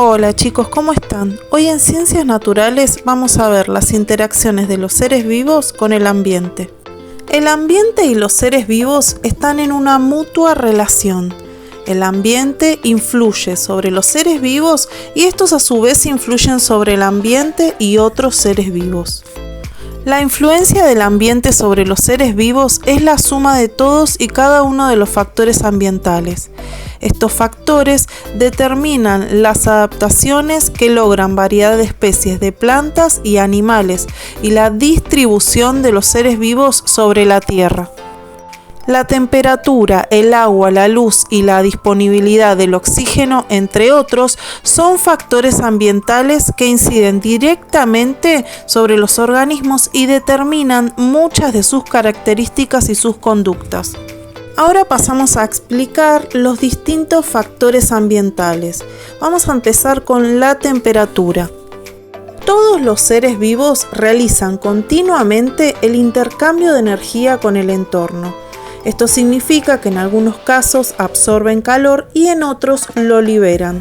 Hola chicos, ¿cómo están? Hoy en Ciencias Naturales vamos a ver las interacciones de los seres vivos con el ambiente. El ambiente y los seres vivos están en una mutua relación. El ambiente influye sobre los seres vivos y estos a su vez influyen sobre el ambiente y otros seres vivos. La influencia del ambiente sobre los seres vivos es la suma de todos y cada uno de los factores ambientales. Estos factores determinan las adaptaciones que logran variedad de especies de plantas y animales y la distribución de los seres vivos sobre la Tierra. La temperatura, el agua, la luz y la disponibilidad del oxígeno, entre otros, son factores ambientales que inciden directamente sobre los organismos y determinan muchas de sus características y sus conductas. Ahora pasamos a explicar los distintos factores ambientales. Vamos a empezar con la temperatura. Todos los seres vivos realizan continuamente el intercambio de energía con el entorno. Esto significa que en algunos casos absorben calor y en otros lo liberan.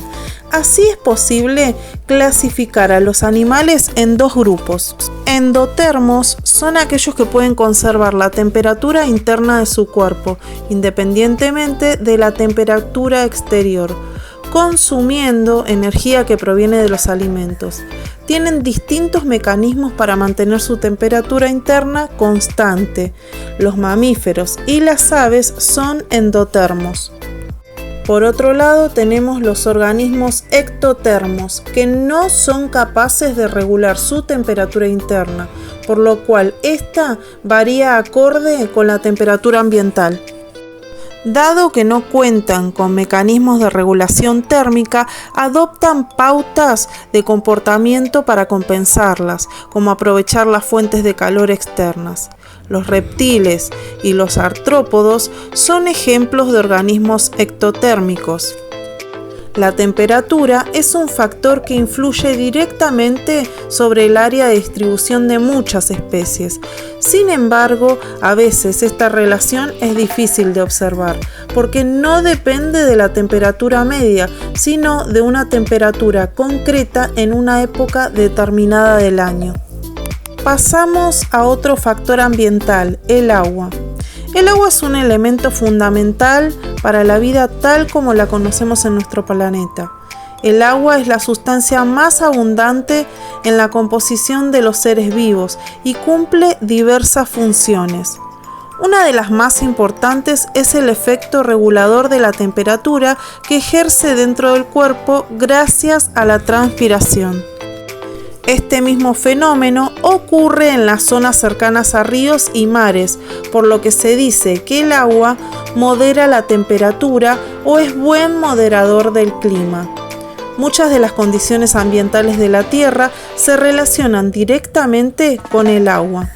Así es posible clasificar a los animales en dos grupos. Endotermos son aquellos que pueden conservar la temperatura interna de su cuerpo, independientemente de la temperatura exterior, consumiendo energía que proviene de los alimentos. Tienen distintos mecanismos para mantener su temperatura interna constante. Los mamíferos y las aves son endotermos. Por otro lado, tenemos los organismos ectotermos, que no son capaces de regular su temperatura interna, por lo cual esta varía acorde con la temperatura ambiental. Dado que no cuentan con mecanismos de regulación térmica, adoptan pautas de comportamiento para compensarlas, como aprovechar las fuentes de calor externas. Los reptiles y los artrópodos son ejemplos de organismos ectotérmicos. La temperatura es un factor que influye directamente sobre el área de distribución de muchas especies. Sin embargo, a veces esta relación es difícil de observar, porque no depende de la temperatura media, sino de una temperatura concreta en una época determinada del año. Pasamos a otro factor ambiental, el agua. El agua es un elemento fundamental para la vida tal como la conocemos en nuestro planeta. El agua es la sustancia más abundante en la composición de los seres vivos y cumple diversas funciones. Una de las más importantes es el efecto regulador de la temperatura que ejerce dentro del cuerpo gracias a la transpiración. Este mismo fenómeno ocurre en las zonas cercanas a ríos y mares, por lo que se dice que el agua modera la temperatura o es buen moderador del clima. Muchas de las condiciones ambientales de la Tierra se relacionan directamente con el agua.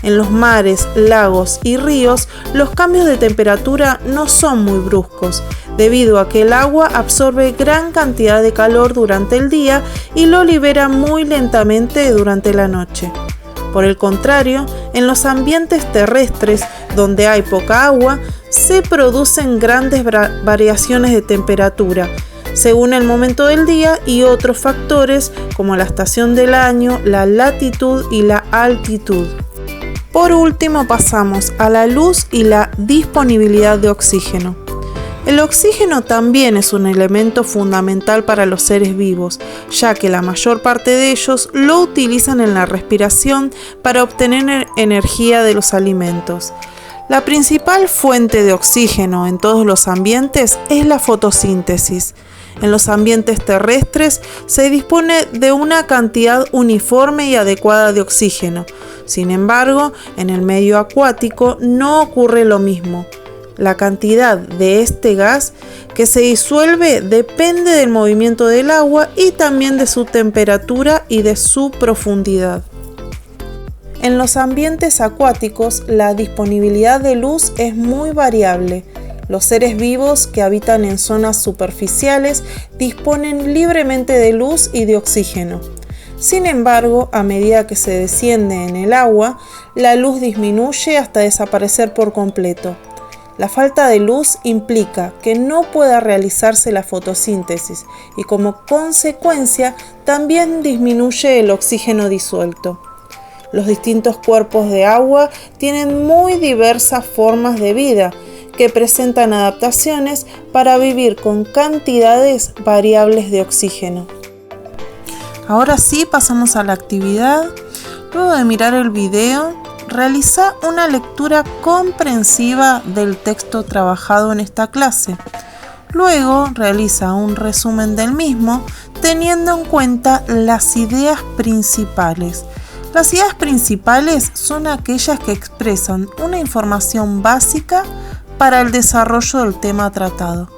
En los mares, lagos y ríos, los cambios de temperatura no son muy bruscos, debido a que el agua absorbe gran cantidad de calor durante el día y lo libera muy lentamente durante la noche. Por el contrario, en los ambientes terrestres, donde hay poca agua, se producen grandes variaciones de temperatura, según el momento del día y otros factores como la estación del año, la latitud y la altitud. Por último, pasamos a la luz y la disponibilidad de oxígeno. El oxígeno también es un elemento fundamental para los seres vivos, ya que la mayor parte de ellos lo utilizan en la respiración para obtener energía de los alimentos. La principal fuente de oxígeno en todos los ambientes es la fotosíntesis. En los ambientes terrestres se dispone de una cantidad uniforme y adecuada de oxígeno. Sin embargo, en el medio acuático no ocurre lo mismo. La cantidad de este gas que se disuelve depende del movimiento del agua y también de su temperatura y de su profundidad. En los ambientes acuáticos, la disponibilidad de luz es muy variable. Los seres vivos que habitan en zonas superficiales disponen libremente de luz y de oxígeno. Sin embargo, a medida que se desciende en el agua, la luz disminuye hasta desaparecer por completo. La falta de luz implica que no pueda realizarse la fotosíntesis y como consecuencia también disminuye el oxígeno disuelto. Los distintos cuerpos de agua tienen muy diversas formas de vida que presentan adaptaciones para vivir con cantidades variables de oxígeno. Ahora sí, pasamos a la actividad. Luego de mirar el video, realiza una lectura comprensiva del texto trabajado en esta clase. Luego realiza un resumen del mismo teniendo en cuenta las ideas principales. Las ideas principales son aquellas que expresan una información básica para el desarrollo del tema tratado.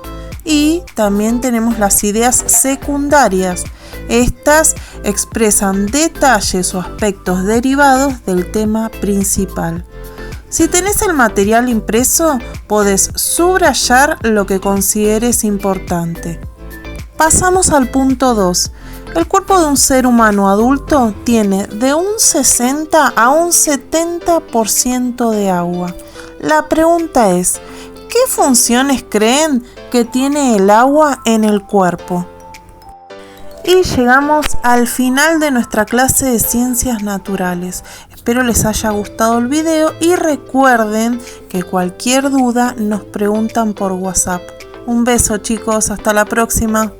Y también tenemos las ideas secundarias. Estas expresan detalles o aspectos derivados del tema principal. Si tenés el material impreso, podés subrayar lo que consideres importante. Pasamos al punto 2. El cuerpo de un ser humano adulto tiene de un 60 a un 70% de agua. La pregunta es, ¿qué funciones creen que tiene el agua en el cuerpo? Y llegamos al final de nuestra clase de Ciencias Naturales. Espero les haya gustado el video y recuerden que cualquier duda nos preguntan por WhatsApp. Un beso chicos, hasta la próxima.